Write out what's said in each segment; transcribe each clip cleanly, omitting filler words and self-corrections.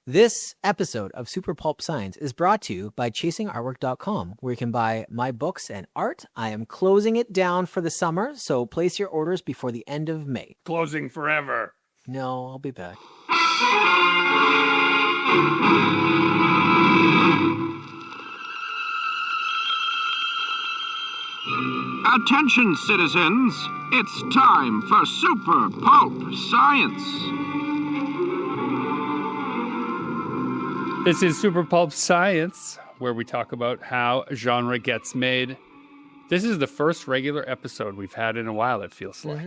This episode of Super Pulp Science is brought to you by chasingartwork.com, where you can buy my books and art. I am closing it down for the summer, so place your orders before the end of May. Closing forever. No, I'll be back. Attention, citizens. It's time for Super Pulp Science. This is Super Pulp Science, where we talk about how genre gets made. This is the first regular episode we've had in a while, it feels like,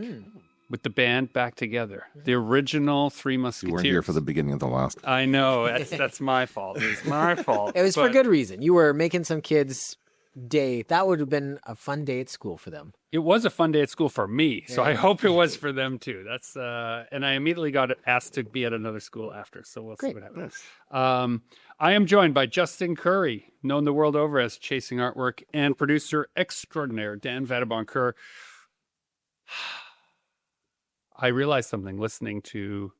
with the band back together. The original Three Musketeers. You weren't here for the beginning of the last. I know, that's my fault. It's my fault. It was for good reason. You were making some kids' day. That would have been a fun day at school for them. It was a fun day at school for me, so I hope it was for them too. That's and I immediately got asked to be at another school after, so we'll see what happens. I am joined by Justin Curry, known the world over as Chasing Artwork, and producer extraordinaire Dan Vadeboncoeur. I realized something listening to,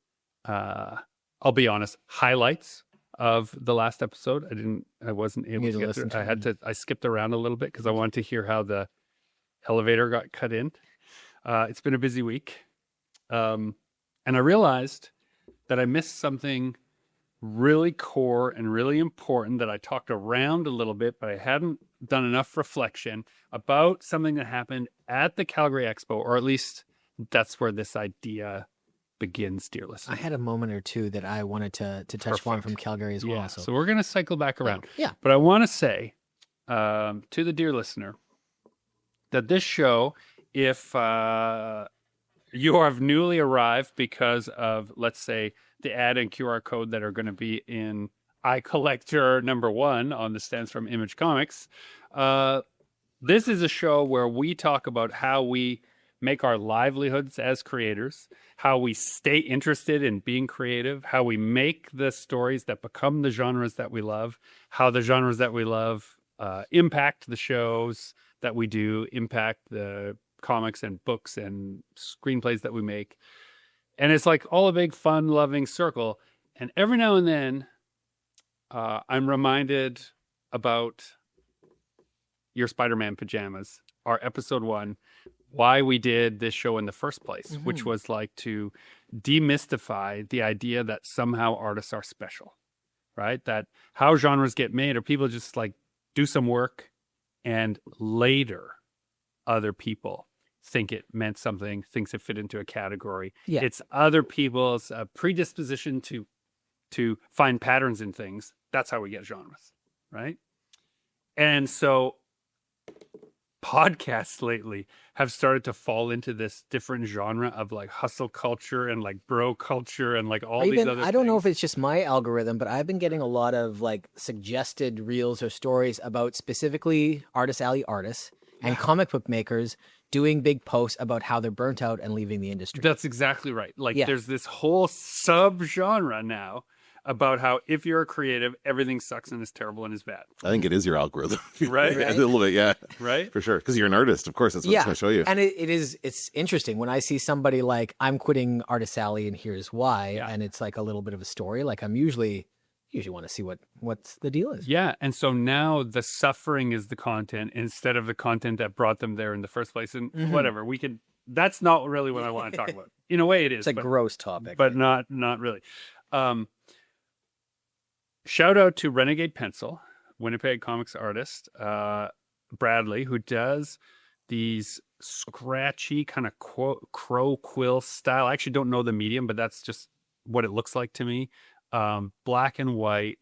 I'll be honest, highlights of the last episode. I wasn't able to get through. I skipped around a little bit because I wanted to hear how the elevator got cut in. It's been a busy week. And I realized that I missed something really core and really important that I talked around a little bit, but I hadn't done enough reflection about something that happened at the Calgary Expo, or at least that's where this idea begins, dear listener. I had a moment or two that I wanted to touch on from Calgary as well. So we're going to cycle back around. Yeah. But I want to say to the dear listener that this show, if you have newly arrived because of, let's say, the ad and QR code that are going to be in iCollector #1 on the Stands from Image Comics, this is a show where we talk about how we make our livelihoods as creators, how we stay interested in being creative, how we make the stories that become the genres that we love, how the genres that we love impact the shows that we do, impact the comics and books and screenplays that we make. And it's like all a big fun loving circle. And every now and then I'm reminded about your Spider-Man pajamas, our episode 1, why we did this show in the first place, which was like to demystify the idea that somehow artists are special, right? That how genres get made are people just like do some work and later other people think it meant something, thinks it fit into a category. Yeah. It's other people's predisposition to find patterns in things. That's how we get genres, right? And so podcasts lately have started to fall into this different genre of like hustle culture and like bro culture and like all these other things. I don't know if it's just my algorithm, but I've been getting a lot of like suggested reels or stories about specifically Artist Alley artists and comic book makers doing big posts about how they're burnt out and leaving the industry. That's exactly right. Like there's this whole sub-genre now about how if you're a creative, everything sucks and is terrible and is bad. I think it is your algorithm. Right? A little bit, yeah. Right? For sure. Because you're an artist, of course. That's what it's going to show you. And it's interesting. When I see somebody like, I'm quitting Artist Alley and here's why, and it's like a little bit of a story, like I'm usually want to see what the deal is. Yeah. And so now the suffering is the content instead of the content that brought them there in the first place. And whatever, that's not really what I want to talk about. In a way it is. It's a gross topic. But not really. Shout out to Renegade Pencil, Winnipeg comics artist, Bradley, who does these scratchy kind of crow quill style. I actually don't know the medium, but that's just what it looks like to me. Black and white.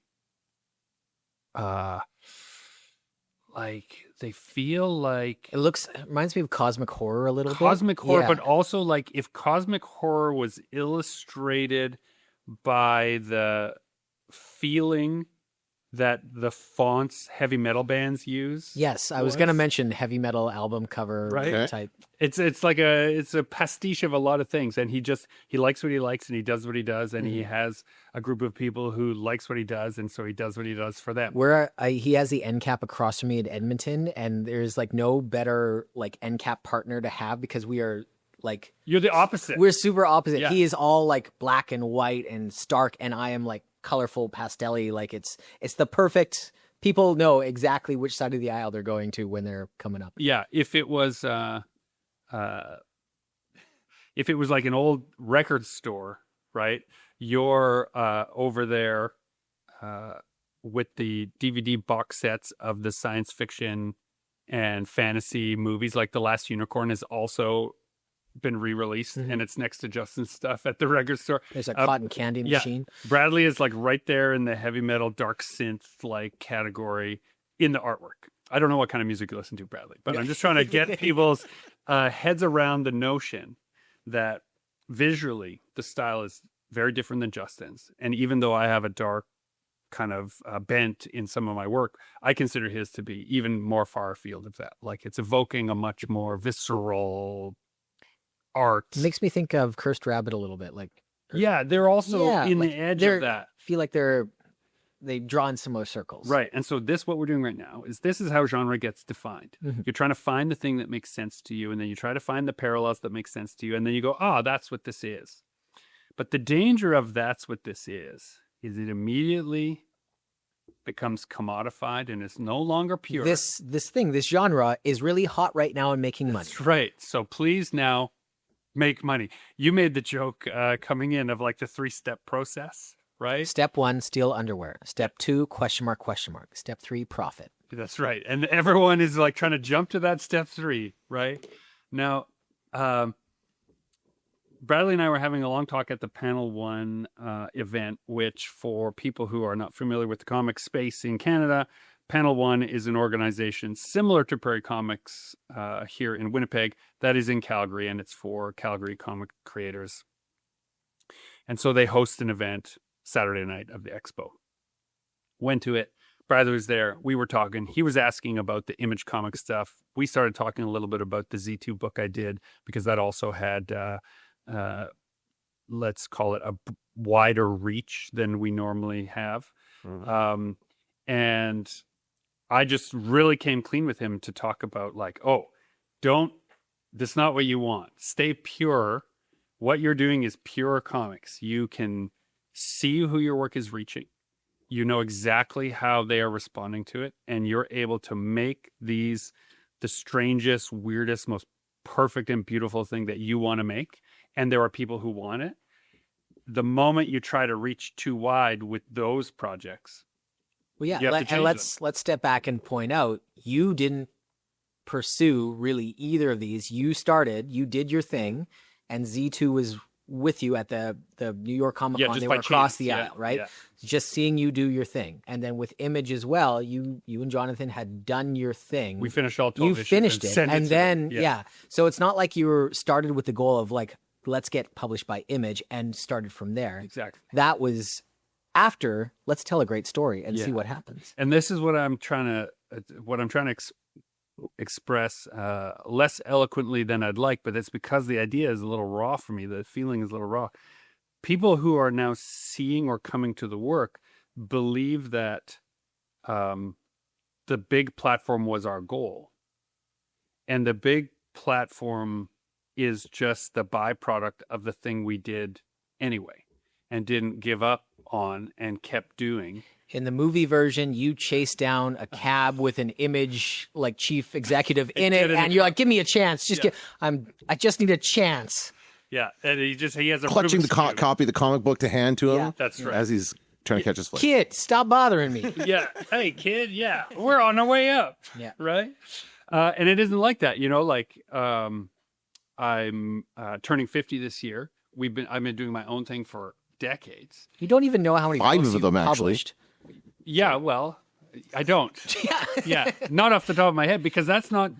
Like they feel like it reminds me of cosmic horror a little bit. Cosmic horror, but also like if cosmic horror was illustrated by the feeling that the fonts heavy metal bands use. Yes, I was going to mention heavy metal album cover type. It's like it's a pastiche of a lot of things, and he likes what he likes and he does what he does, and he has a group of people who likes what he does, and so he does what he does for them. He has the end cap across from me in Edmonton, and there's like no better like end cap partner to have because we are like you're the opposite. We're super opposite. Yeah. He is all like black and white and stark, and I am like colorful, pastel-y. Like it's the perfect. People know exactly which side of the aisle they're going to when they're coming up. Yeah, if it was like an old record store, right? You're over there with the DVD box sets of the science fiction and fantasy movies. Like The Last Unicorn has also been re-released, and it's next to Justin's stuff at the record store. There's a cotton candy machine. Bradley is like right there in the heavy metal, dark synth like category in the artwork. I don't know what kind of music you listen to, Bradley, but I'm just trying to get people's heads around the notion that visually the style is very different than Justin's. And even though I have a dark kind of bent in some of my work, I consider his to be even more far afield of that. Like it's evoking a much more visceral art. It makes me think of Cursed Rabbit a little bit. Like, yeah, they're also in the edge of that. Feel like they draw in similar circles. Right. And so what we're doing right now this is how genre gets defined. You're trying to find the thing that makes sense to you, and then you try to find the parallels that make sense to you, and then you go, that's what this is. But the danger of that's what this is it immediately becomes commodified and it's no longer pure. This genre is really hot right now and making money. That's right. So please now make money. You made the joke coming in of like the 3-step process, right? Step 1, steal underwear. Step 2, ? Step 3, profit. That's right. And everyone is like trying to jump to that step 3, right? Now, Bradley and I were having a long talk at the Panel One event, which for people who are not familiar with the comic space in Canada, Panel One is an organization similar to Prairie Comics here in Winnipeg that is in Calgary, and it's for Calgary comic creators. And so they host an event Saturday night of the expo. Went to it. Bradley was there. We were talking. He was asking about the Image comic stuff. We started talking a little bit about the Z2 book I did, because that also had, let's call it a wider reach than we normally have. And I just really came clean with him to talk about like, that's not what you want. Stay pure. What you're doing is pure comics. You can see who your work is reaching. You know exactly how they are responding to it. And you're able to make these the strangest, weirdest, most perfect and beautiful thing that you want to make. And there are people who want it. The moment you try to reach too wide with those projects, well, yeah, let's step back and point out you didn't pursue really either of these. You did your thing, and Z2 was with you at the New York Comic Con. They were across the aisle, right? Yeah. Just seeing you do your thing, and then with Image as well. You and Jonathan had done your thing. We finished all 12 issues. You finished it, and then So it's not like you were started with the goal of like, let's get published by Image and started from there. Exactly. That was after, let's tell a great story and see what happens. And this is what I'm trying to express less eloquently than I'd like, but it's because the idea is a little raw for me. The feeling is a little raw. People who are now seeing or coming to the work believe that the big platform was our goal. And the big platform is just the byproduct of the thing we did anyway and didn't give up on and kept doing. In the movie version, you chase down a cab with an Image like chief executive in it, and you're like, "Give me a chance. I just need a chance." Yeah, and he has a clutching the copy of the comic book to hand to him. Yeah. That's right. As he's trying to catch his flight. Kid, stop bothering me. Yeah. Hey, kid. Yeah, we're on our way up. Yeah. Right. And it isn't like that, Like I'm turning 50 this year. I've been doing my own thing for decades. You don't even know how many 5 of them published. Yeah, well, I don't. Yeah, not off the top of my head, because that's not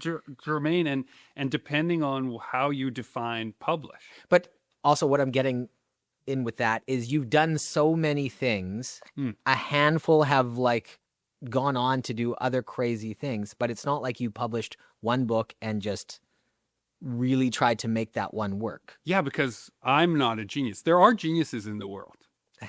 germane, and depending on how you define publish. But also what I'm getting in with that is you've done so many things. A handful have like gone on to do other crazy things, but it's not like you published one book and just really tried to make that one work. Yeah, because I'm not a genius. There are geniuses in the world.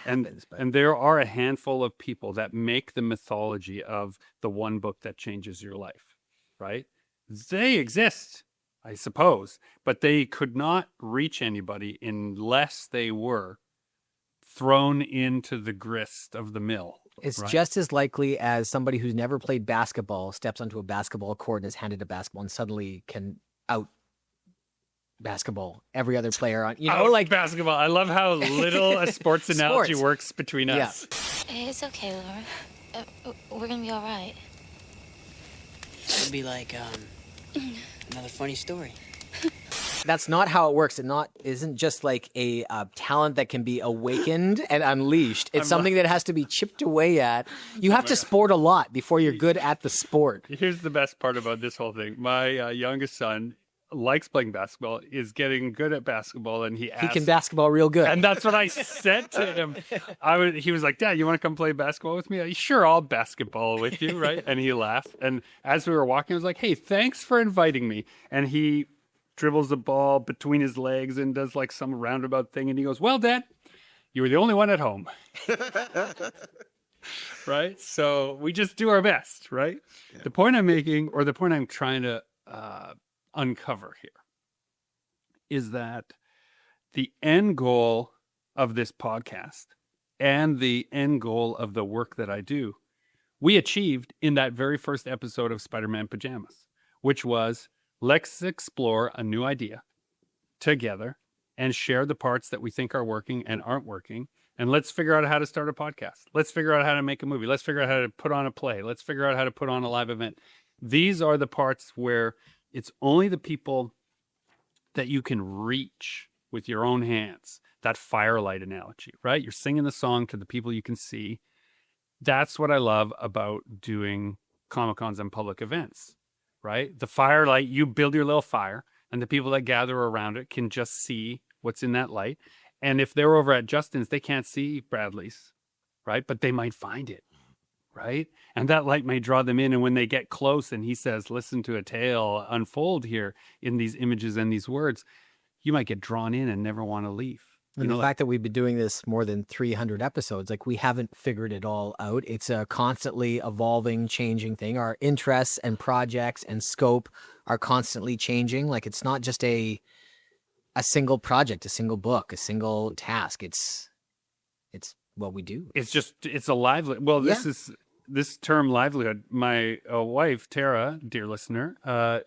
And there are a handful of people that make the mythology of the one book that changes your life, right? They exist, I suppose, but they could not reach anybody unless they were thrown into the grist of the mill. It's right? just as likely as somebody who's never played basketball steps onto a basketball court and is handed a basketball and suddenly can out basketball every other player on, Like basketball. I love how little a sports analogy Sports. works between Yeah. us. It's okay, Laura. We're gonna be all right. It'll be like another funny story. That's not how it works. Isn't just like a talent that can be awakened and unleashed. It's something that has to be chipped away at. You have to sport a lot before you're good at the sport. Here's the best part about this whole thing. My youngest son likes playing basketball, is getting good at basketball, and he He can basketball real good. And that's what I said to him. He was like, Dad, you want to come play basketball with me? Sure, I'll basketball with you, right? And he laughed. And as we were walking, I was like, hey, thanks for inviting me. And he dribbles the ball between his legs and does like some roundabout thing. And he goes, well, Dad, you were the only one at home. Right? So we just do our best, right? Yeah. The point I'm making, or the point I'm trying to uncover here, is that the end goal of this podcast and the end goal of the work that I do, we achieved in that very first episode of Spider-Man Pajamas, which was let's explore a new idea together and share the parts that we think are working and aren't working. And let's figure out how to start a podcast. Let's figure out how to make a movie. Let's figure out how to put on a play. Let's figure out how to put on a live event. These are the parts where it's only the people that you can reach with your own hands. That Firelight analogy, right? You're singing the song to the people you can see. That's what I love about doing Comic-Cons and public events, right? The Firelight, you build your little fire, and the people that gather around it can just see what's in that light. And if they're over at Justin's, they can't see Bradley's, right? But they might find it, right? And that light may draw them in. And when they get close and he says, listen to a tale unfold here in these images and these words, you might get drawn in and never want to leave. And the fact that we've been doing this more than 300 episodes, like we haven't figured it all out. It's a constantly evolving, changing thing. Our interests and projects and scope are constantly changing. Like it's not just a single project, a single book, a single task. It's what we do. It's a livelihood. Well, this term livelihood. My wife, Tara, dear listener,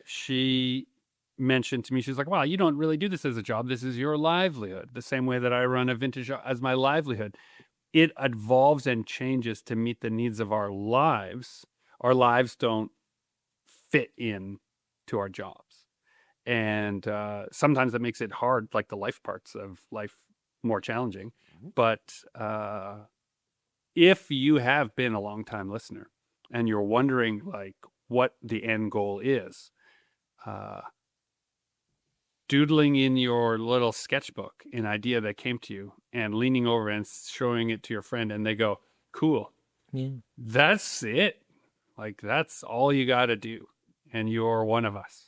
she mentioned to me, she's like, wow, you don't really do this as a job. This is your livelihood. The same way that I run a vintage as my livelihood. It evolves and changes to meet the needs of our lives. Our lives don't fit in to our jobs. And sometimes that makes it hard, like the life parts of life more challenging. But if you have been a long time listener and you're wondering like what the end goal is, doodling in your little sketchbook an idea that came to you and leaning over and showing it to your friend and they go, cool. Yeah. That's it. Like that's all you got to do. And you're one of us.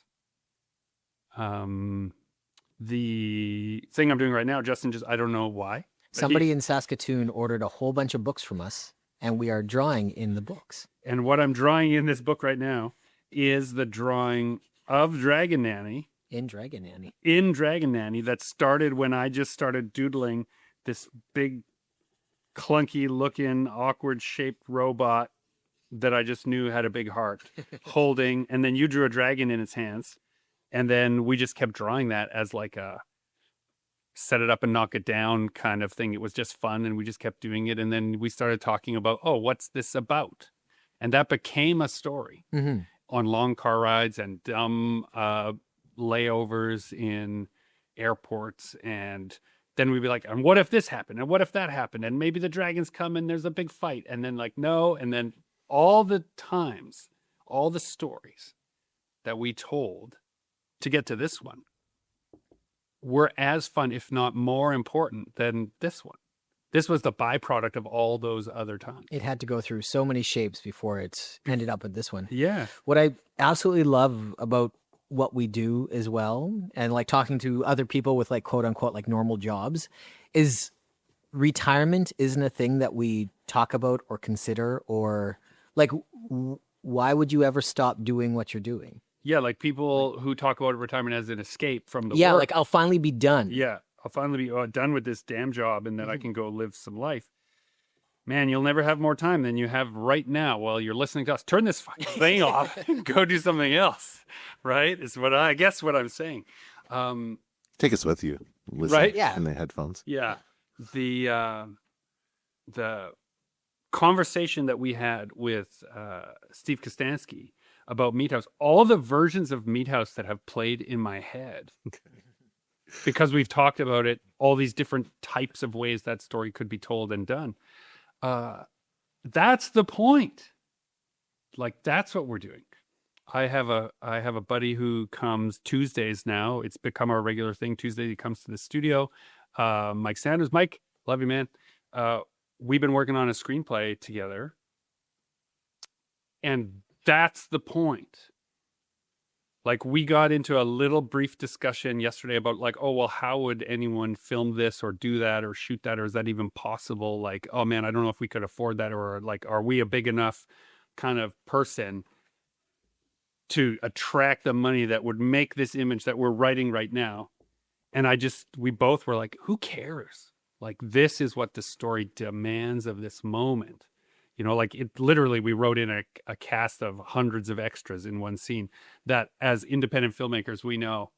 The thing I'm doing right now, Justin, I don't know why. Somebody in Saskatoon ordered a whole bunch of books from us and we are drawing in the books. And what I'm drawing in this book right now is the drawing of Dragon Nanny. In Dragon Nanny. In Dragon Nanny that started when I just started doodling this big, clunky looking, awkward shaped robot that I just knew had a big heart holding. And then you drew a dragon in its hands. And then we just kept drawing that as like a set it up and knock it down kind of thing. It was just fun. And we just kept doing it. And then we started talking about, oh, what's this about? And that became a story on long car rides and dumb layovers in airports. And then we'd be like, and what if this happened? And what if that happened? And maybe the dragons come and there's a big fight. And then like, no. And then all the times, all the stories that we told to get to this one were as fun, if not more important than this one. This was the byproduct of all those other times. It had to go through so many shapes before it ended up with this one. Yeah. What I absolutely love about what we do as well, and like talking to other people with like quote unquote like normal jobs, is retirement isn't a thing that we talk about or consider, or like why would you ever stop doing what you're doing? Yeah, like people who talk about retirement as an escape from the work. work. Like I'll finally be done. Yeah. I'll finally be done with this damn job, and then I can go live some life. Man, you'll never have more time than you have right now while you're listening to us. Turn this fucking thing off and go do something else, right? Is what I guess what I'm saying. Take us with you. Listen Right? Yeah. in the headphones. Yeah. The conversation that we had with Steve Kostansky about Meat House, all the versions of Meat House that have played in my head, because we've talked about it, all these different types of ways that story could be told and done. That's the point. Like, that's what we're doing. I have a buddy who comes Tuesdays now. It's become our regular thing. Tuesday he comes to the studio. Mike Sanders. Mike, love you, man. We've been working on a screenplay together. And that's the point. Like, we got into a little brief discussion yesterday about like, oh, well, how would anyone film this or do that or shoot that? Or is that even possible? Like, oh man, I don't know if we could afford that, or like, are we a big enough kind of person to attract the money that would make this image that we're writing right now? And we both were like, who cares? Like, this is what the story demands of this moment. You know, like, it literally, we wrote in a cast of hundreds of extras in one scene that as independent filmmakers, we know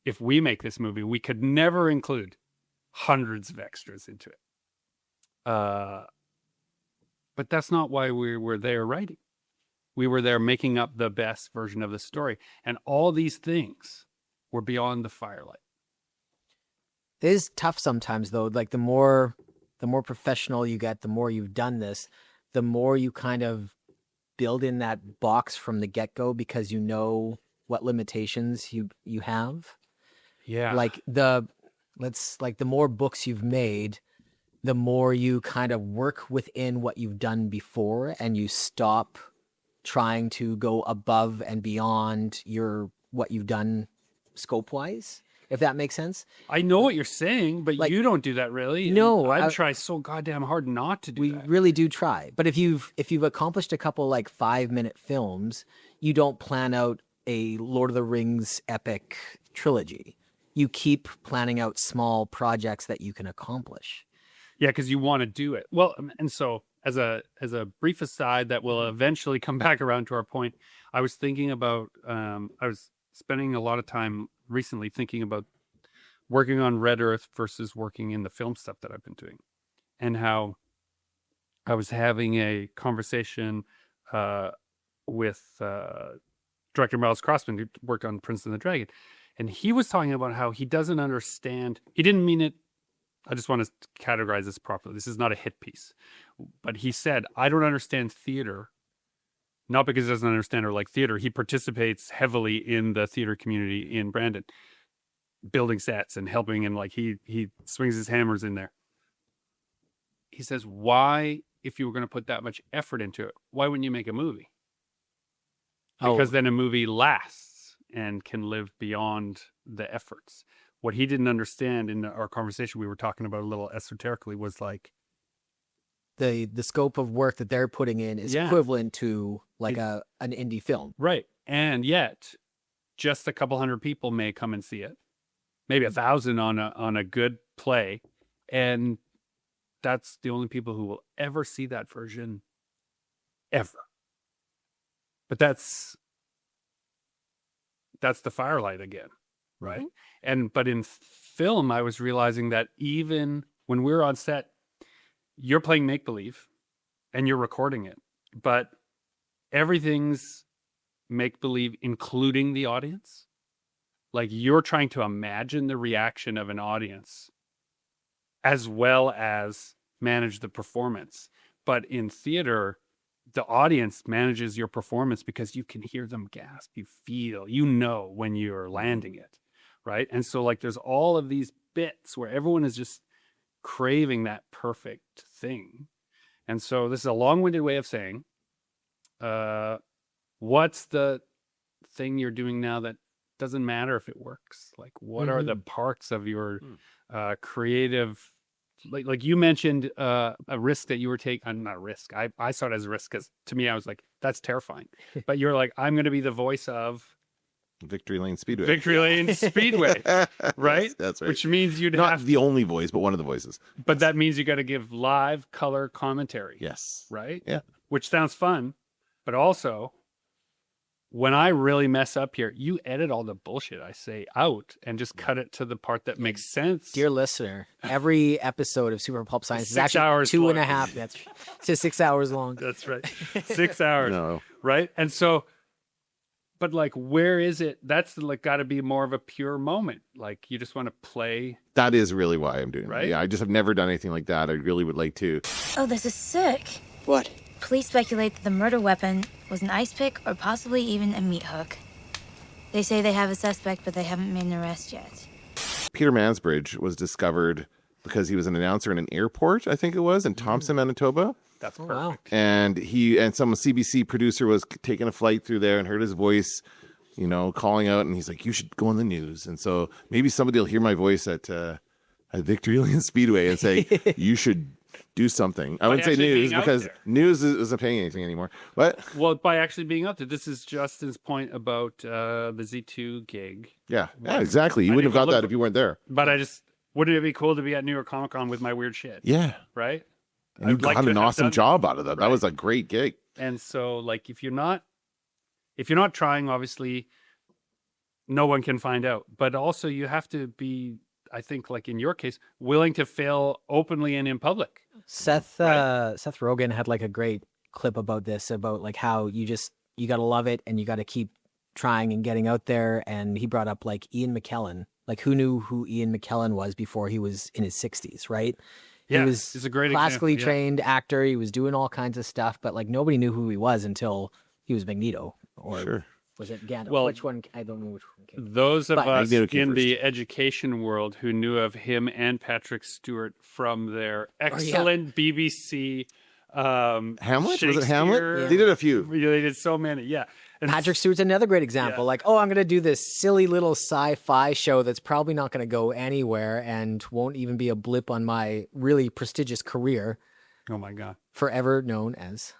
if we make this movie, we could never include hundreds of extras into it. But that's not why we were there writing. We were there making up the best version of the story. And all these things were beyond the Firelight. It is tough sometimes, though. Like, the more professional you get, the more you've done this, the more you kind of build in that box from the get-go, because you know what limitations you have. Yeah. Like, the more books you've made, the more you kind of work within what you've done before, and you stop trying to go above and beyond what you've done scope-wise, if that makes sense. I know what you're saying, but Like, you don't do that really. No, I try so goddamn hard not to do We that. really do try. But if you've accomplished a couple like 5-minute films, you don't plan out a Lord of the Rings epic trilogy. You keep planning out small projects that you can accomplish. Yeah, because you want to do it. Well, and so as a brief aside that will eventually come back around to our point, I was thinking about I was spending a lot of time recently thinking about working on Red Earth versus working in the film stuff that I've been doing, and how I was having a conversation with director Miles Crossman, who worked on Prince and the Dragon, and he was talking about how he doesn't understand. He didn't mean it. I just want to categorize this properly. This is not a hit piece, but he said, I don't understand theater. Not because he doesn't understand or like theater. He participates heavily in the theater community in Brandon, building sets and helping, and like he swings his hammers in there. He says, why, if you were going to put that much effort into it, why wouldn't you make a movie? Because then a movie lasts and can live beyond the efforts. What he didn't understand in our conversation, we were talking about a little esoterically, was like, The scope of work that they're putting in is equivalent to like an indie film. right. And yet just a couple hundred people may come and see it, maybe 1,000 on a good play. And that's the only people who will ever see that version ever. But that's the Firelight again. Right. But in film, I was realizing that even when we're on set, you're playing make-believe and you're recording it, but everything's make-believe, including the audience. Like, you're trying to imagine the reaction of an audience as well as manage the performance. But in theater, the audience manages your performance because you can hear them gasp. You know when you're landing it. Right. And so like, there's all of these bits where everyone is just craving that perfect thing. And so this is a long-winded way of saying, what's the thing you're doing now that doesn't matter if it works? Like, what are the parts of your creative, like you mentioned a risk that you were taking. Not a risk. I saw it as a risk because to me, I was like, that's terrifying. But you're like, I'm going to be the voice of Victory Lane Speedway. Victory Lane Speedway, right? That's right. Which means you'd Not have, the only voice, but one of the voices. but that means you got to give live color commentary. Yes. Right? Yeah. Which sounds fun, but also when I really mess up here, you edit all the bullshit I say out and just cut it to the part that makes sense. Dear listener, every episode of Super Pulp Science is 6 actually hours 2.5. That's to 6 hours long. That's right. 6 hours. No. Right? And so, but like, where is it? That's like got to be more of a pure moment. Like, you just want to play. That is really why I'm doing it. Right? Yeah, I just have never done anything like that. I really would like to. Oh, this is sick. What? Police speculate that the murder weapon was an ice pick or possibly even a meat hook. They say they have a suspect, but they haven't made an arrest yet. Peter Mansbridge was discovered because he was an announcer in an airport, I think it was, in Thompson, Manitoba. That's perfect. Wow. And some CBC producer was taking a flight through there and heard his voice, calling out, and he's like, "You should go on the news." And so maybe somebody will hear my voice at Victory Lane Speedway and say, "You should do something." I wouldn't say actually news being out because there. news isn't paying anything anymore. But Well, by actually being out there, this is Justin's point about the Z2 gig. yeah, exactly. You I wouldn't have didn't got look- that if you weren't there. But wouldn't it be cool to be at New York Comic Con with my weird shit? Yeah. Right? And you I'd like got to an have awesome done job out of that. That Right. was a great gig. And so, like, if you're not trying, obviously, no one can find out. But also, you have to be, I think, like in your case, willing to fail openly and in public. Seth Rogen had like a great clip about this, about like how you got to love it and you got to keep trying and getting out there. And he brought up like Ian McKellen. Like, who knew who Ian McKellen was before he was in his 60s, right? Yeah, he was it's a great classically example, yeah. trained actor. He was doing all kinds of stuff, but like nobody knew who he was until he was Magneto, or Sure. was it Gandalf? Well, which one? I don't know which one came. Those of But- us Magneto came in first. the education world who knew of him and Patrick Stewart from their excellent BBC Hamlet? Was it Hamlet? Shakespeare- They did a few. They did so many, yeah. And Patrick Stewart's another great example. Yeah. Like, oh, I'm going to do this silly little sci-fi show that's probably not going to go anywhere and won't even be a blip on my really prestigious career, oh my god. forever known as.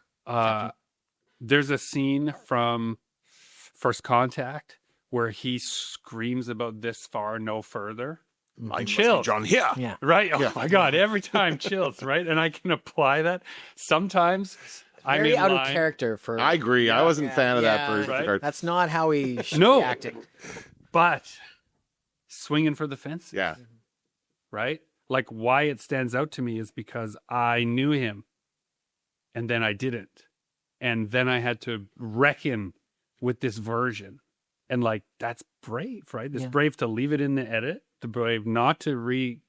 There's a scene from First Contact where he screams about "this far, no further." Chills. John here. Yeah. Right? Oh my god! Every time chills, right? And I can apply that. Sometimes I'm Very in out of line. character for. I agree. I wasn't a fan of that version. Right. of the card. That's not how he should No. be acting. but swinging for the fence. Yeah. Right? Like, why it stands out to me is because I knew him and then I didn't. And then I had to reckon with this version. And like, that's brave, right? It's Yeah. brave to leave it in the edit, to brave not to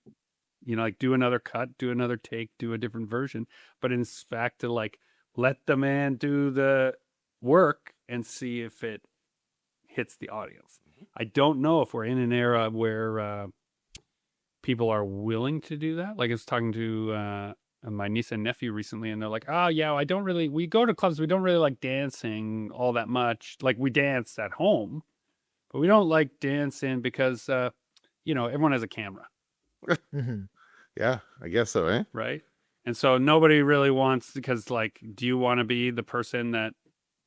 like do another cut, do another take, do a different version, but in fact to like let the man do the work and see if it hits the audience. I don't know if we're in an era where people are willing to do that. Like, I was talking to my niece and nephew recently, and they're like, "Oh yeah, we go to clubs. We don't really like dancing all that much. Like, we dance at home, but we don't like dancing because everyone has a camera, Mhm. Yeah, I guess so, eh? right? And so nobody really wants, because like, do you want to be the person that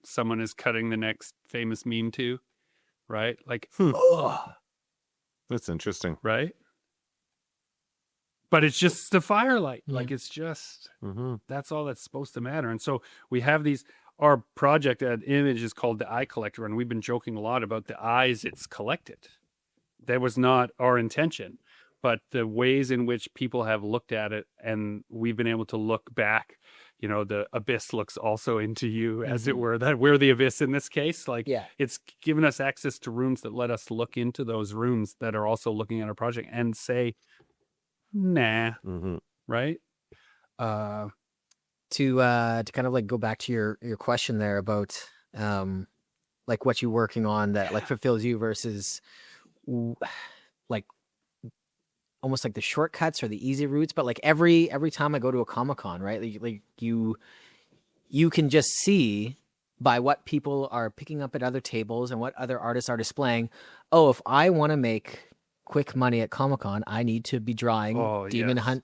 someone is cutting the next famous meme to, right? Like, That's interesting. right? But it's just the Firelight. Like, it's just, Mm-hmm. that's all that's supposed to matter. And so we have our project at Image is called the Eye Collector, and we've been joking a lot about the eyes it's collected. That was not our intention, but the ways in which people have looked at it, and we've been able to look back. The abyss looks also into you, as it were, that we're the abyss in this case. Like, Yeah. it's given us access to rooms that let us look into those rooms that are also looking at our project and say, nah, Mm-hmm. right? To kind of like go back to your question there about like what you're working on that like fulfills you versus like almost like the shortcuts or the easy routes, but like every time I go to a Comic-Con, right? Like you can just see by what people are picking up at other tables and what other artists are displaying. Oh, if I want to make quick money at Comic-Con, I need to be drawing Demon yes. Hunt.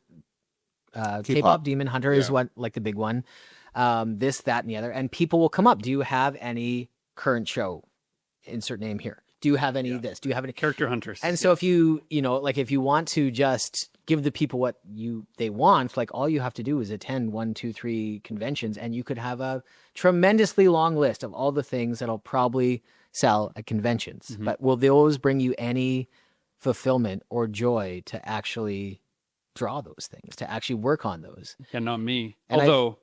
K-pop. K-pop Demon Hunter is Yeah. what like the big one. This, that, and the other, and people will come up. Do you have any current show? Insert name here. Do you have any this? Do you have any Character hunters. And so if you know, like if you want to just give the people what they want, like all you have to do is attend 1, 2, 3 conventions, and you could have a tremendously long list of all the things that'll probably sell at conventions. But will those bring you any fulfillment or joy to actually draw those things, to actually work on those? Yeah, not me. And Although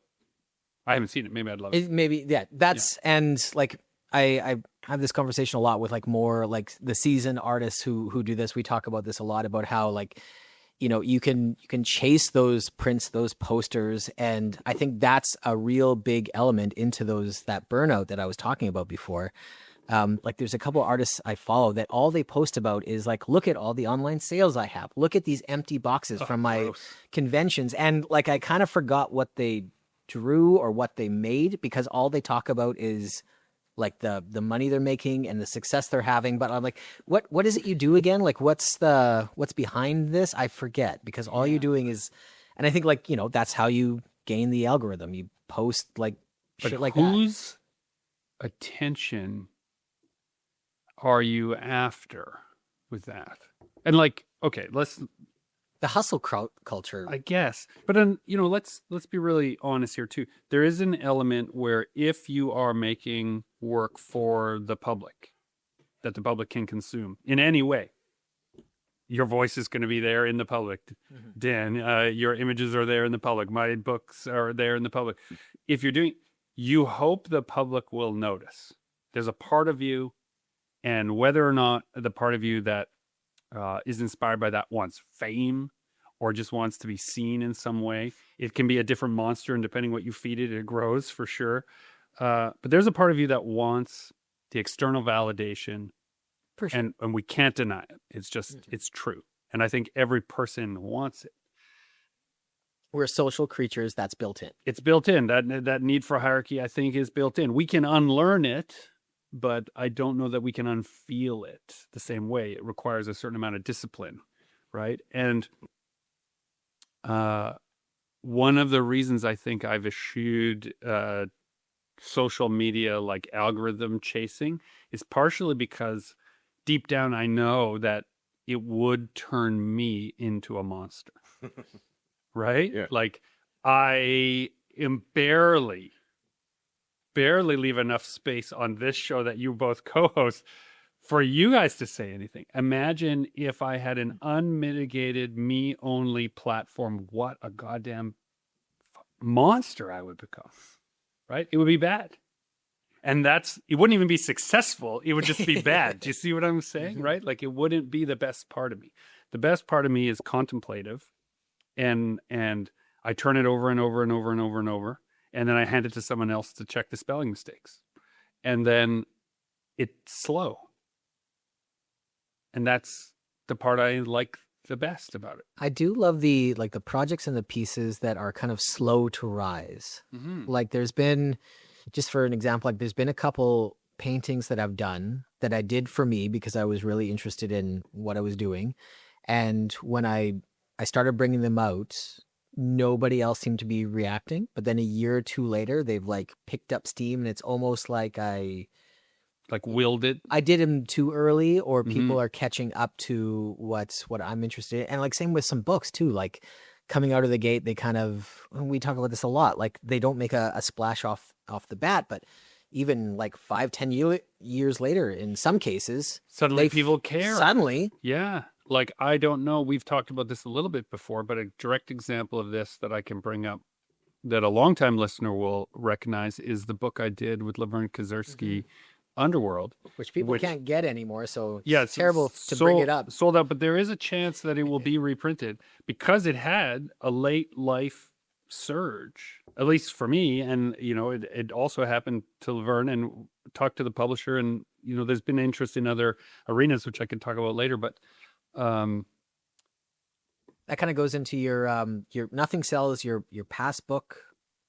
I haven't seen it. Maybe I'd love it. Maybe, yeah, that's, and like, I have this conversation a lot with like more like the seasoned artists who do this. We talk about this a lot about how like, you know, you can chase those prints, those posters. And I think that's a real big element into that burnout that I was talking about before. Like there's a couple artists I follow that all they post about is like, look at all the online sales I have. Look at these empty boxes from my conventions. And like, I kind of forgot what they drew or what they made, because all they talk about is like the money they're making and the success they're having. But I'm like, what is it you do again? Like what's behind this? I forget, because all you're doing is, and I think like, you know, that's how you gain the algorithm. You post like shit like that. Whose attention are you after with that? And like, okay, The hustle culture. I guess. But then, you know, let's be really honest here too. There is an element where if you are making work for the public, that the public can consume in any way, your voice is going to be there in the public. Dan, your images are there in the public. My books are there in the public. If you're doing, you hope the public will notice. There's a part of you, and whether or not the part of you that is inspired by that wants fame or just wants to be seen in some way. It can be a different monster, and depending what you feed it, it grows for sure. But there's a part of you that wants the external validation, For sure. and we can't deny it. It's just, it's true. And I think every person wants it. We're social creatures. That's built in. It's built in. That need for hierarchy, I think, is built in. We can unlearn it, but I don't know that we can unfeel it the same way. It requires a certain amount of discipline, right? And one of the reasons I think I've eschewed social media like algorithm chasing is partially because deep down I know that it would turn me into a monster, right? Yeah. Like I am barely leave enough space on this show that you both co-host for you guys to say anything. Imagine if I had an unmitigated me-only platform. What a goddamn monster I would become, right? It would be bad. And it wouldn't even be successful. It would just be bad. Do you see what I'm saying, right? Like it wouldn't be the best part of me. The best part of me is contemplative, and I turn it over and over and over and over and over. And then I hand it to someone else to check the spelling mistakes. And then it's slow. And that's the part I like the best about it. I do love the projects and the pieces that are kind of slow to rise. Like there's been, just for an example, like there's been a couple paintings that I've done that I did for me because I was really interested in what I was doing. And when I started bringing them out, nobody else seemed to be reacting. But then a year or two later, they've like picked up steam, and it's almost like I willed it. I did them too early, or people are catching up to what I'm interested in. And like same with some books too, like coming out of the gate, they kind of, we talk about this a lot, like they don't make a splash off the bat, but even like 5-10 years later, in some cases, Suddenly people care. Suddenly. Yeah. Like, I don't know. We've talked about this a little bit before, but a direct example of this that I can bring up that a longtime listener will recognize is the book I did with Laverne Kaczynski, Underworld. Which people can't get anymore, so yeah, it's terrible to bring it up. Sold out, but there is a chance that it will be reprinted because it had a late life surge, at least for me. And, you know, it also happened to Laverne, and talked to the publisher, and, you know, there's been interest in other arenas, which I can talk about later, but that kind of goes into your nothing sells your past book.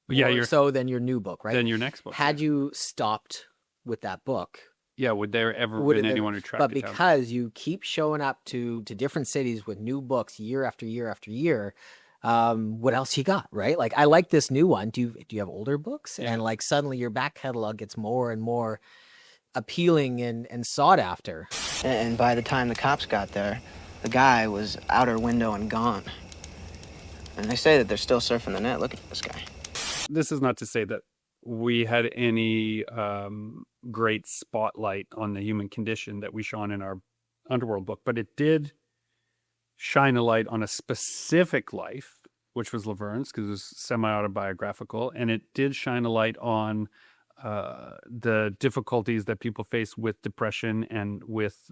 Yeah, so then your new book, right? Then your next book. Had you stopped with that book, yeah, would there ever been anyone who tracked but it down? because you keep showing up to different cities with new books year after year after year, what else you got, right? Like, I like this new one. Do you have older books? Yeah. And like suddenly your back catalog gets more and more appealing and sought after. And by the time the cops got there, the guy was out her window and gone. And they say that they're still surfing the net looking for this guy. This is not to say that we had any great spotlight on the human condition that we shone in our Underworld book, but it did shine a light on a specific life, which was Laverne's, because it was semi-autobiographical, and it did shine a light on the difficulties that people face with depression and with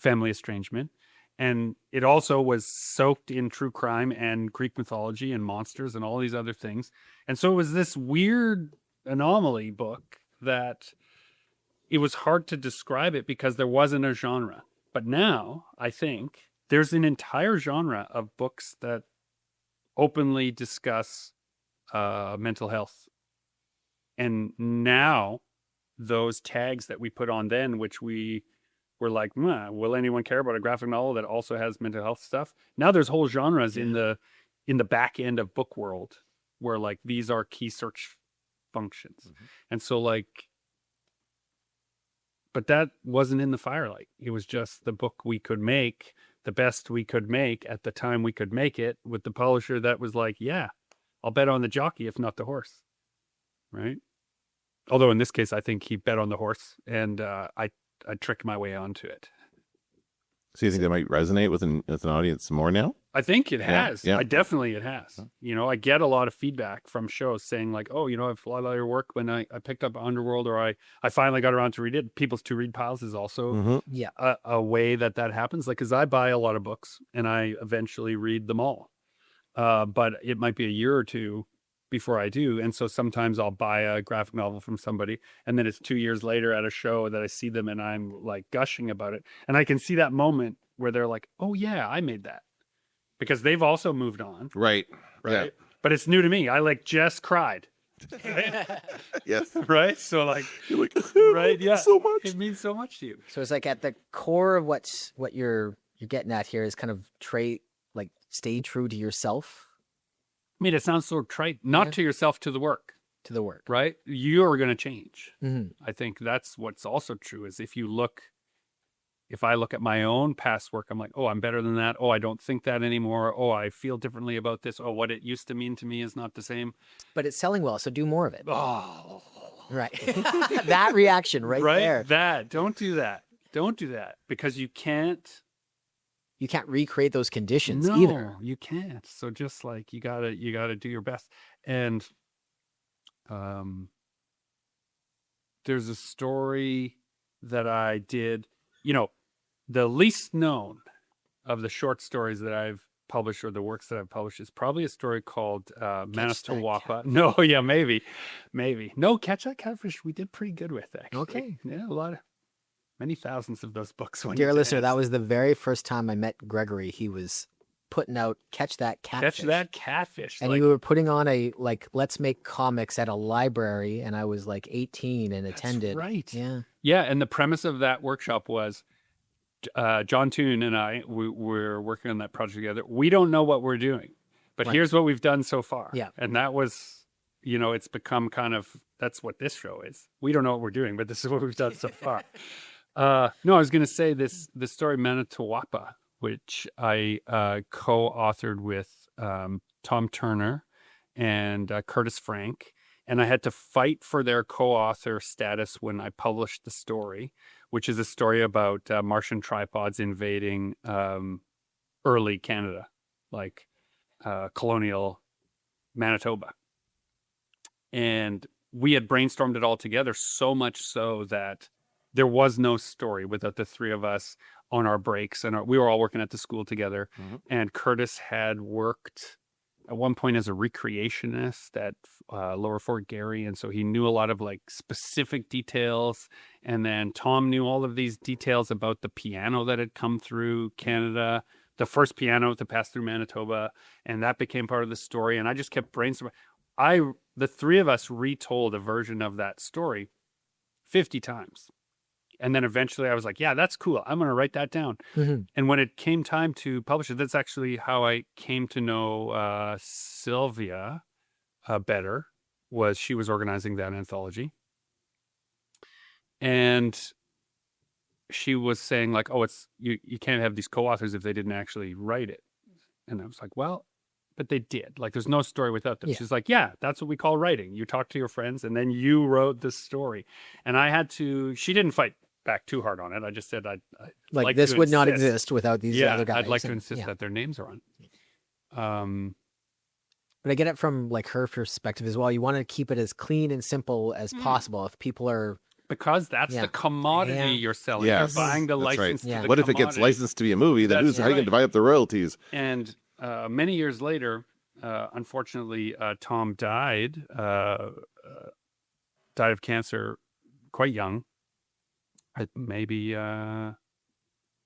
family estrangement. And it also was soaked in true crime and Greek mythology and monsters and all these other things. And so it was this weird anomaly book that it was hard to describe it because there wasn't a genre. But now, I think, there's an entire genre of books that openly discuss mental health. And now those tags that we put on then, which we were like, will anyone care about a graphic novel that also has mental health stuff? Now there's whole genres in the back end of book world where like these are key search functions. And so like, but that wasn't in the Firelight. It was just the book we could make, the best we could make at the time we could make it, with the publisher that was like, yeah, I'll bet on the jockey, if not the horse. Right? Although in this case, I think he bet on the horse, and I tricked my way onto it. So you think that might resonate with an audience more now? I think it has. Yeah. It has. You know, I get a lot of feedback from shows saying like, oh, you know, I've a lot of your work when I picked up Underworld, or I finally got around to read it. People's to read piles is also a way that happens. Like, because I buy a lot of books and I eventually read them all. But it might be a year or two before I do. And so sometimes I'll buy a graphic novel from somebody, and then it's 2 years later at a show that I see them and I'm like gushing about it. And I can see that moment where they're like, oh yeah, I made that. Because they've also moved on. Right. Yeah. But it's new to me. I like just cried. Yes. Right? So like, You're like, right? Yeah. so much. It means so much to you. So it's like at the core of what you're getting at here is kind of stay true to yourself. I mean, it sounds so trite. Not to yourself, to the work. To the work. Right? You're going to change. Mm-hmm. I think that's what's also true is if I look at my own past work, I'm like, oh, I'm better than that. Oh, I don't think that anymore. Oh, I feel differently about this. Oh, what it used to mean to me is not the same. But it's selling well, so do more of it. Oh. Right. That reaction right there. Don't do that. Don't do that. Because you can't recreate those conditions either. No, you can't. So just like you gotta do your best. And there's a story that I did, you know, the least known of the short stories that I've published or the works that I've published is probably a story called Manitowoc. No, yeah, maybe. No, Catch That Catfish we did pretty good with, actually. Okay. Yeah, many thousands of those books. Dear listener, that was the very first time I met Gregory. He was putting out Catch That Catfish. Catch That Catfish. And you were putting on a, Let's Make Comics at a library, and I was 18 and attended. Right. Yeah. Yeah, and the premise of that workshop was John Toon and I, we're working on that project together. We don't know what we're doing, but here's what we've done so far. Yeah. And that was, you know, it's become kind of, that's what this show is. We don't know what we're doing, but this is what we've done so far. No, I was going to say this story, Manitowoc, which I co-authored with Tom Turner and Curtis Frank. And I had to fight for their co-author status when I published the story, which is a story about Martian tripods invading early Canada, like colonial Manitoba. And we had brainstormed it all together, so much so that there was no story without the three of us on our breaks. And we were all working at the school together. Mm-hmm. And Curtis had worked at one point as a recreationist at Lower Fort Garry. And so he knew a lot of specific details. And then Tom knew all of these details about the piano that had come through Canada, the first piano to pass through Manitoba. And that became part of the story. And I just kept brainstorming. The three of us retold a version of that story 50 times. And then eventually I was like, yeah, that's cool. I'm going to write that down. Mm-hmm. And when it came time to publish it, that's actually how I came to know Sylvia better, was she was organizing that anthology. And she was saying like, oh, it's you can't have these co-authors if they didn't actually write it. And I was like, well, but they did. Like, there's no story without them. Yeah. She's like, yeah, that's what we call writing. You talk to your friends and then you wrote the story. And I had to, she didn't fight back too hard on it. I just said I'd like this to would not insist. exist without these Yeah, other guys. I'd like to and- insist yeah. that their names are on it. But I get it from like her perspective as well. You want to keep it as clean and simple as possible. If people are Because that's Yeah. the commodity Yeah. you're selling. Yes, You're buying the that's right. license Yeah. to the What if it gets commodity. licensed to be a movie? Then That's how are you going to right. divide up the royalties? And many years later, unfortunately, Tom died of cancer quite young. Maybe around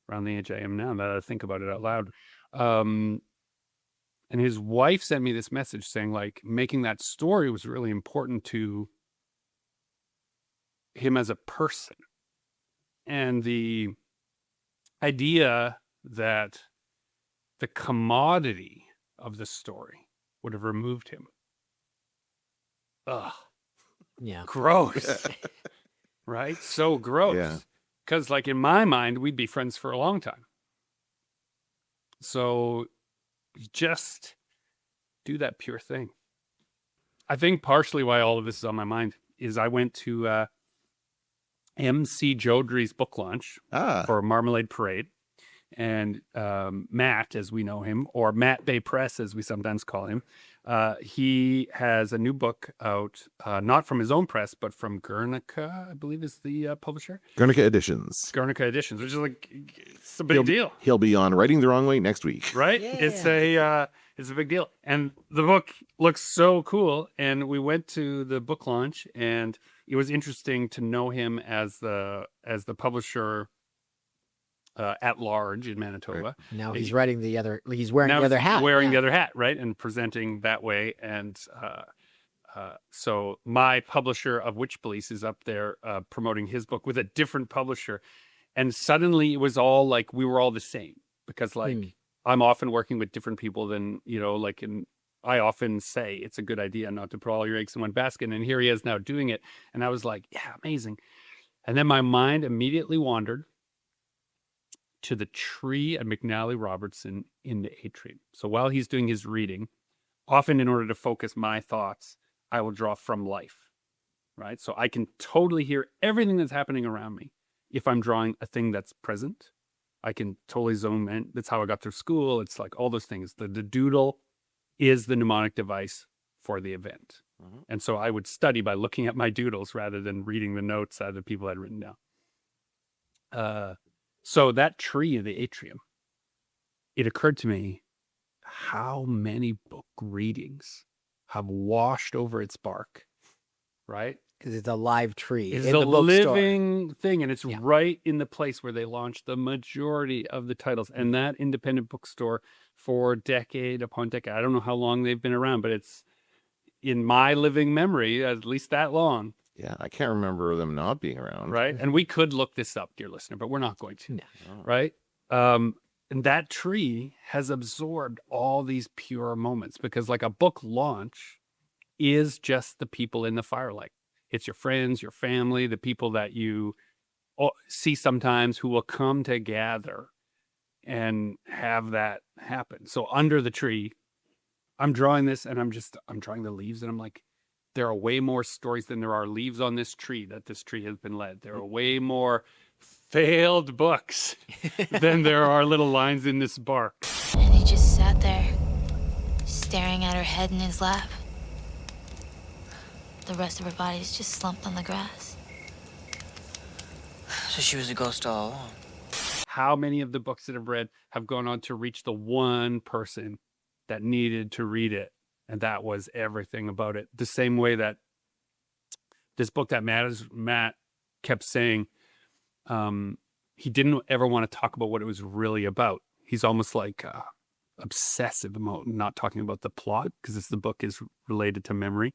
the age I am now, that I think about it out loud. And his wife sent me this message saying, like, making that story was really important to him as a person. And the idea that the commodity of the story would have removed him. Ugh, yeah. gross. Right? So gross. Yeah. Because, like, in my mind, we'd be friends for a long time. So just do that pure thing. I think partially why all of this is on my mind is I went to MC Jodry's book launch for Marmalade Parade. And Matt, as we know him, or Matt Bay Press, as we sometimes call him, he has a new book out, not from his own press, but from Guernica, I believe is the publisher. Guernica Editions. Guernica Editions, which is like, it's a big deal, He'll be on Writing the Wrong Way next week. right? It's a big deal. And the book looks so cool. And we went to the book launch, and it was interesting to know him as the publisher at large in Manitoba. Right. Now he's writing the other. He's wearing Now the other he's hat. wearing Yeah. the other hat, right, and presenting that way. And so my publisher of Witch Police is up there promoting his book with a different publisher, and suddenly it was all like we were all the same because like I'm often working with different people than like I often say it's a good idea not to put all your eggs in one basket, and here he is now doing it, and I was like, yeah, amazing. And then my mind immediately wandered to the tree at McNally Robertson in the atrium. So while he's doing his reading, often in order to focus my thoughts, I will draw from life, right? So I can totally hear everything that's happening around me. If I'm drawing a thing that's present, I can totally zoom in. That's how I got through school. It's like all those things. The doodle is the mnemonic device for the event. Mm-hmm. And so I would study by looking at my doodles rather than reading the notes that the people had written down. So that tree in the atrium, it occurred to me how many book readings have washed over its bark, right? Because it's a live tree. It's in a the bookstore. living thing, and it's Yeah. right in the place where they launched the majority of the titles. And that independent bookstore for decade upon decade, I don't know how long they've been around, but it's in my living memory, at least that long. Yeah, I can't remember them not being around. Right. And we could look this up, dear listener, but we're not going to. No. Right. And that tree has absorbed all these pure moments because, like, a book launch is just the people in the Firelight. It's your friends, your family, the people that you see sometimes who will come to gather and have that happen. So under the tree, I'm drawing this and I'm drawing the leaves and I'm like, there are way more stories than there are leaves on this tree that this tree has been led. There are way more failed books than there are little lines in this bark. And he just sat there, staring at her head in his lap. The rest of her body's just slumped on the grass. So she was a ghost all along. How many of the books that I've read have gone on to reach the one person that needed to read it? And that was everything about it. The same way that this book that Matt kept saying, he didn't ever want to talk about what it was really about. He's almost like obsessive about not talking about the plot because the book is related to memory.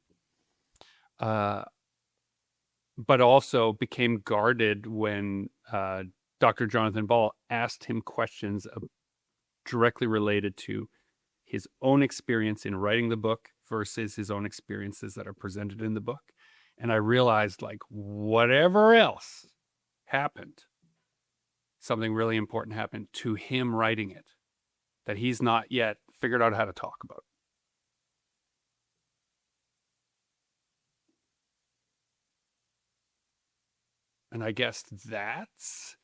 But also became guarded when Dr. Jonathan Ball asked him questions directly related to his own experience in writing the book versus his own experiences that are presented in the book. And I realized, like, whatever else happened, something really important happened to him writing it that he's not yet figured out how to talk about. And I guess that's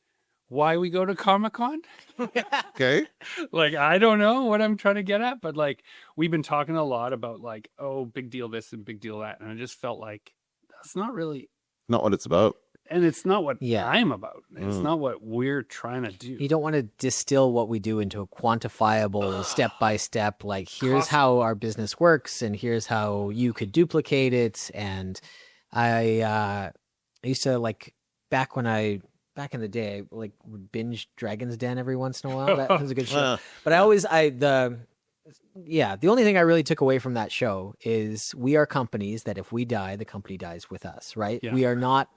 why we go to Comic-Con. Okay. Like, I don't know what I'm trying to get at, but like, we've been talking a lot about like, oh, big deal this and big deal that. And I just felt like that's not really, Not what it's about. and it's not what Yeah. I'm about. It's not what we're trying to do. You don't want to distill what we do into a quantifiable step by step, like here's how our business works and here's how you could duplicate it. And I used to like back in the day, I, like would binge Dragon's Den every once in a while. That was a good show. But the only thing I really took away from that show is we are companies that if we die, the company dies with us, right? Yeah. We are not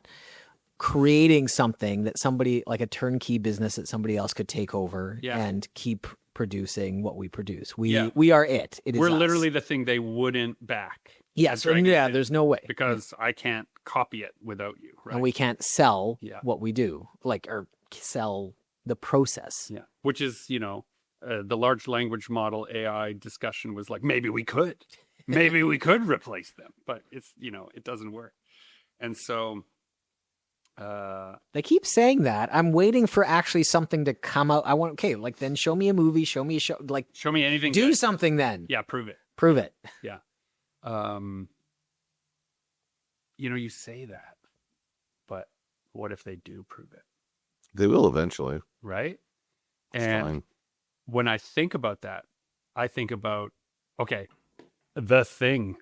creating something that somebody, like a turnkey business that somebody else could take over and keep producing what we produce. We are it. It is We're us. literally the thing they wouldn't back. Yes, at Dragon's Den, there's no way. because I can't copy it without you, right? And we can't sell Yeah. what we do, like, or sell the process. Yeah, which is, the large language model AI discussion was like, maybe we could replace them, but it's, it doesn't work. And so, They keep saying that. I'm waiting for actually something to come out. Like then show me a movie, show me a show, like show me anything. do good. something then. Yeah, prove it. Prove it. Yeah. You say that, but what if they do prove it? They will eventually. Right? It's And fine. when I think about that, I think about, okay, The Thing.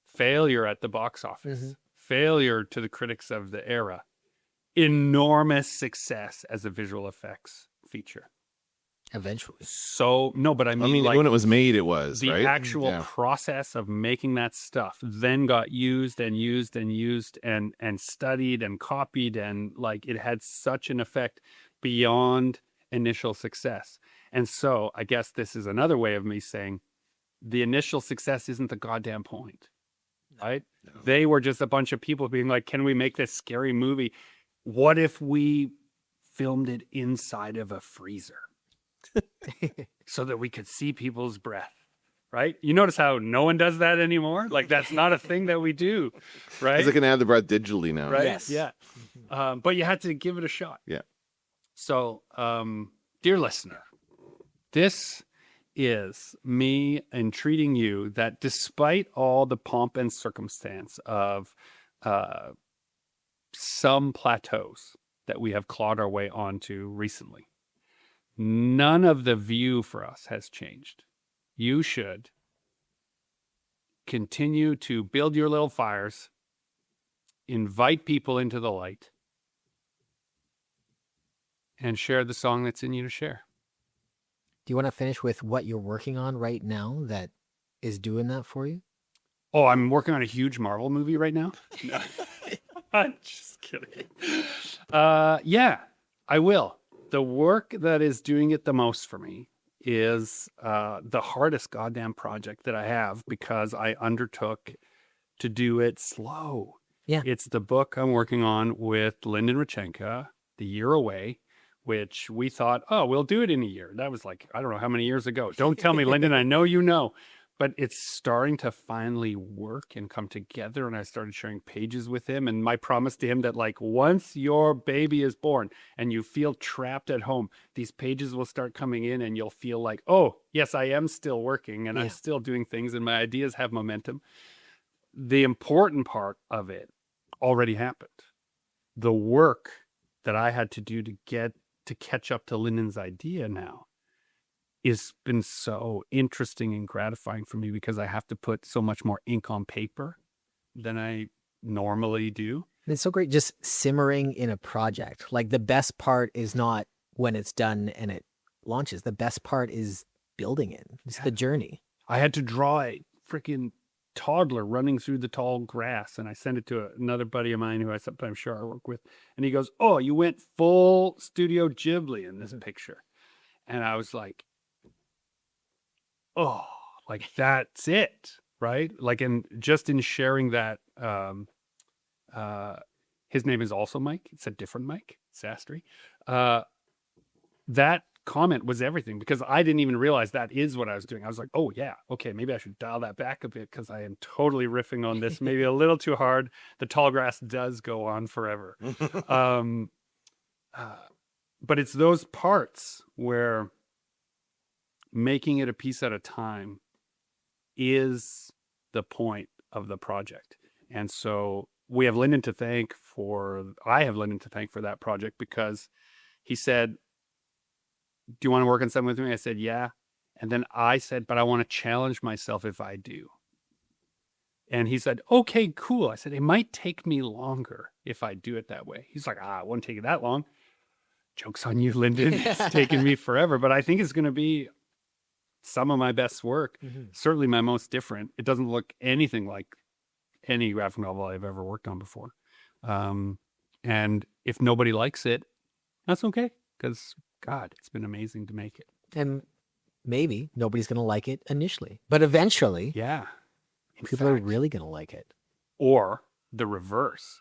Failure at the box office. Failure to the critics of the era. Enormous success as a visual effects feature. Eventually. So, no, but I mean like, when it was made, it was, the right? actual Yeah. process of making that stuff then got used and used and used and studied and copied, and like it had such an effect beyond initial success. And so I guess this is another way of me saying the initial success isn't the goddamn point, right? No. They were just a bunch of people being like, can we make this scary movie? What if we filmed it inside of a freezer? So that we could see people's breath, right? You notice how no one does that anymore? Like that's not a thing that we do, right? Because they can add the breath digitally now. Right? Yes. Yeah. But you had to give it a shot. Yeah. So, dear listener, this is me entreating you that despite all the pomp and circumstance of some plateaus that we have clawed our way onto recently, none of the view for us has changed. You should continue to build your little fires, invite people into the light, and share the song that's in you to share. Do you want to finish with what you're working on right now that is doing that for you? Oh, I'm working on a huge Marvel movie right now. No. I'm just kidding. Yeah, I will. The work that is doing it the most for me is the hardest goddamn project that I have, because I undertook to do it slow. Yeah. It's the book I'm working on with Lyndon Richenka, The Year Away, which we thought, oh, we'll do it in a year. That was like, I don't know how many years ago. Don't tell me, Lyndon, I know you know. But it's starting to finally work and come together. And I started sharing pages with him. And my promise to him that, like, once your baby is born and you feel trapped at home, these pages will start coming in and you'll feel like, oh, yes, I am still working and I'm still doing things and my ideas have momentum. The important part of it already happened. The work that I had to do to catch up to Lyndon's idea now has been so interesting and gratifying for me, because I have to put so much more ink on paper than I normally do. And it's so great just simmering in a project. Like the best part is not when it's done and it launches. The best part is building it. It's the journey. I had to draw a freaking toddler running through the tall grass, and I sent it to another buddy of mine who I sometimes share our work with, and he goes, oh, you went full Studio Ghibli in this picture. And I was like, oh, like that's it, right? Like, in just in sharing that his name is also Mike. It's a different Mike Sastry. That comment was everything because I didn't even realize that is what I was doing. I was like, oh yeah, okay, maybe I should dial that back a bit because I am totally riffing on this, maybe a little too hard. The tall grass does go on forever. But it's those parts where making it a piece at a time is the point of the project. And so I have Lyndon to thank for that project because he said, do you want to work on something with me? I said, yeah. And then I said, but I want to challenge myself if I do. And he said, okay, cool. I said, it might take me longer if I do it that way. He's like, it won't take you that long. Joke's on you, Lyndon. It's taken me forever, but I think it's going to be some of my best work. Certainly my most different. It doesn't look anything like any graphic novel I've ever worked on before. And if nobody likes it, that's okay. Because God, it's been amazing to make it. And maybe nobody's going to like it initially, but eventually, Yeah. people are really going to like it. Or the reverse.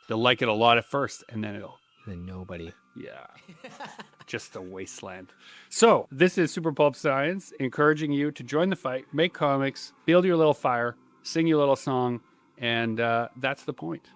They'll like it a lot at first, and then And nobody. yeah, just a wasteland. So this is Super Pulp Science, encouraging you to join the fight, make comics, build your little fire, sing your little song, and that's the point.